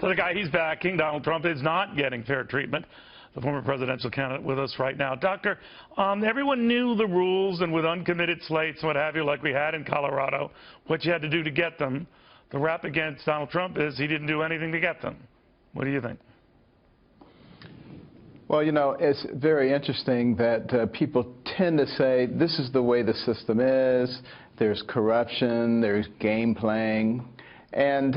So the guy he's backing, Donald Trump, is not getting fair treatment. The former presidential candidate with us right now. Doctor, everyone knew the rules, and with uncommitted slates and what have you, like we had in Colorado, what you had to do to get them. The rap against Donald Trump is he didn't do anything to get them. What do you think? Well, you know, it's very interesting that people tend to say this is the way the system is, there's corruption, there's game playing, and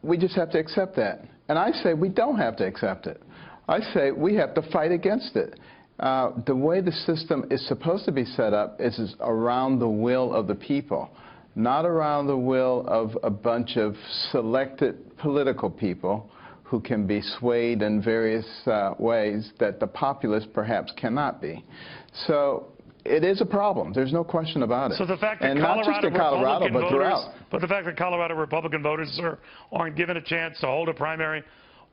we just have to accept that. And I say we don't have to accept it. I say we have to fight against it. The way the system is supposed to be set up is around the will of the people, not around the will of a bunch of selected political people who can be swayed in various ways that the populace perhaps cannot be. So it is a problem. There's no question about it. So the fact that the fact that Colorado Republican voters aren't given a chance to hold a primary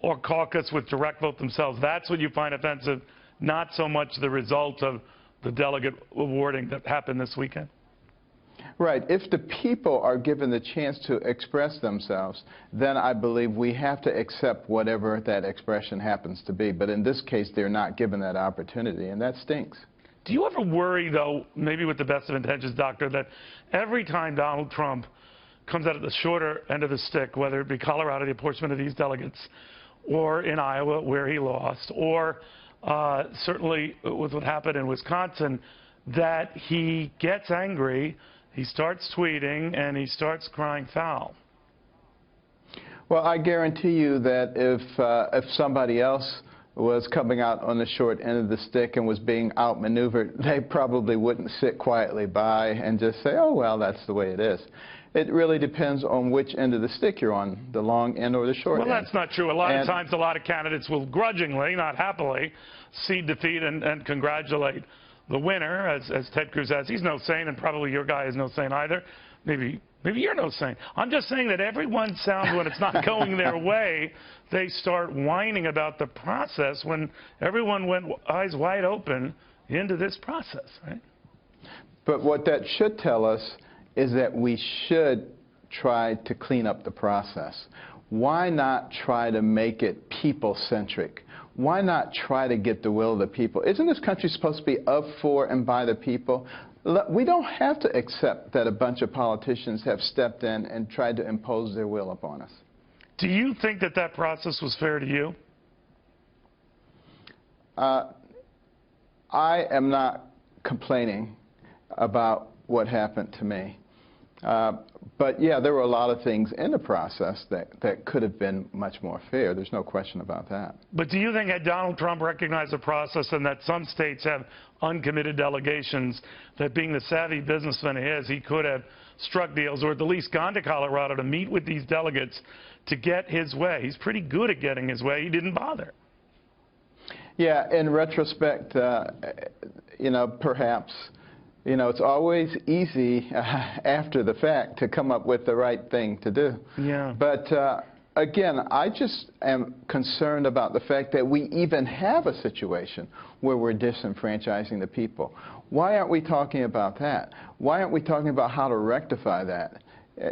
or caucus with direct vote themselves, that's what you find offensive, not so much the result of the delegate awarding that happened this weekend? Right. If the people are given the chance to express themselves, then I believe we have to accept whatever that expression happens to be. But in this case, they're not given that opportunity, and that stinks. Do you ever worry, though, maybe with the best of intentions, Doctor, that every time Donald Trump comes out at the shorter end of the stick, whether it be Colorado, the apportionment of these delegates, or in Iowa, where he lost, or certainly with what happened in Wisconsin, that he gets angry, he starts tweeting, and he starts crying foul? Well, I guarantee you that if somebody else was coming out on the short end of the stick and was being outmaneuvered, they probably wouldn't sit quietly by and just say, oh, well, that's the way it is. It really depends on which end of the stick you're on, the long end or the short end. Well, that's not true. A lot of times, a lot of candidates will grudgingly, not happily, cede defeat and congratulate the winner, as Ted Cruz has. He's no saint, and probably your guy is no saint either. Maybe you're no saint. I'm just saying that everyone sounds, when it's not going their way, they start whining about the process when everyone went eyes wide open into this process, right? But what that should tell us is that we should try to clean up the process. Why not try to make it people-centric? Why not try to get the will of the people? Isn't this country supposed to be of, for, and by the people? We don't have to accept that a bunch of politicians have stepped in and tried to impose their will upon us. Do you think that that process was fair to you? I am not complaining about what happened to me. But, yeah, there were a lot of things in the process that could have been much more fair. There's no question about that. But do you think that Donald Trump recognized the process and that some states have uncommitted delegations, that being the savvy businessman he is, he could have struck deals or at the least gone to Colorado to meet with these delegates to get his way? He's pretty good at getting his way. He didn't bother. Yeah, in retrospect, you know, perhaps. You know, it's always easy after the fact to come up with the right thing to do. Yeah. But again, I just am concerned about the fact that we even have a situation where we're disenfranchising the people. Why aren't we talking about that? Why aren't we talking about how to rectify that?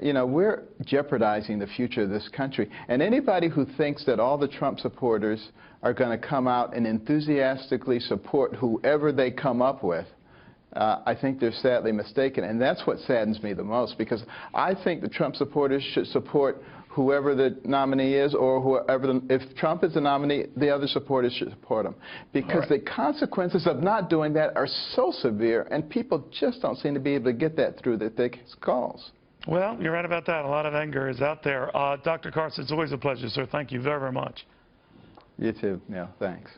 You know, we're jeopardizing the future of this country. And anybody who thinks that all the Trump supporters are going to come out and enthusiastically support whoever they come up with, I think they're sadly mistaken, and that's what saddens me the most, because I think the Trump supporters should support whoever the nominee is, or whoever if Trump is the nominee, the other supporters should support him, because the consequences of not doing that are so severe, and people just don't seem to be able to get that through their thick skulls. Well, you're right about that. A lot of anger is out there. Dr. Carson, it's always a pleasure, sir. Thank you very, very much. You too. Yeah, thanks.